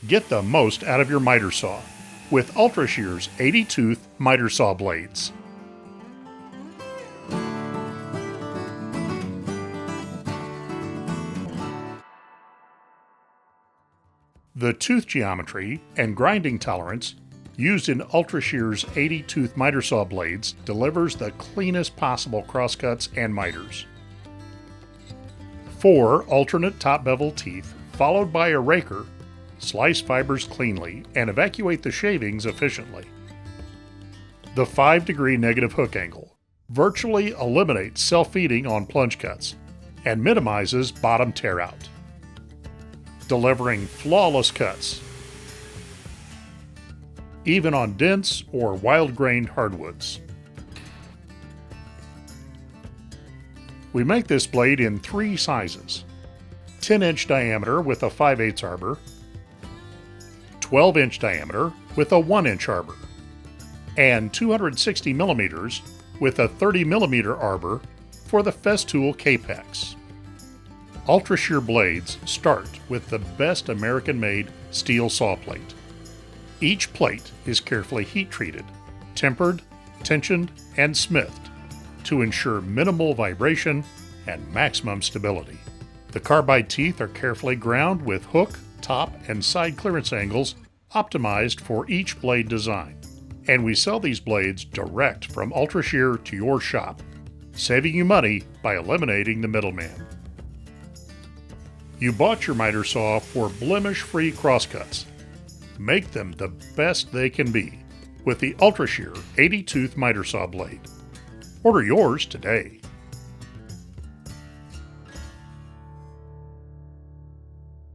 Get the most out of your miter saw with Ultra-Shear's 80-tooth miter saw blades. The tooth geometry and grinding tolerance used in Ultra-Shear's 80-tooth miter saw blades delivers the cleanest possible crosscuts and miters. 4 alternate top bevel teeth, followed by a raker, slice fibers cleanly and evacuate the shavings efficiently. The 5-degree negative hook angle virtually eliminates self-feeding on plunge cuts and minimizes bottom tear out, delivering flawless cuts, even on dense or wild-grained hardwoods. We make this blade in 3 sizes: 10-inch diameter with a 5/8 arbor, 12-inch diameter with a 1-inch arbor, and 260 millimeters with a 30 millimeter arbor for the Festool Kapex. Ultra-Shear blades start with the best American-made steel saw plate. Each plate is carefully heat-treated, tempered, tensioned, and smithed to ensure minimal vibration and maximum stability. The carbide teeth are carefully ground with hook, top, and side clearance angles optimized for each blade design. And we sell these blades direct from Ultra-Shear to your shop, saving you money by eliminating the middleman. You bought your miter saw for blemish-free crosscuts. Make them the best they can be with the Ultra-Shear 80-tooth miter saw blade. Order yours today.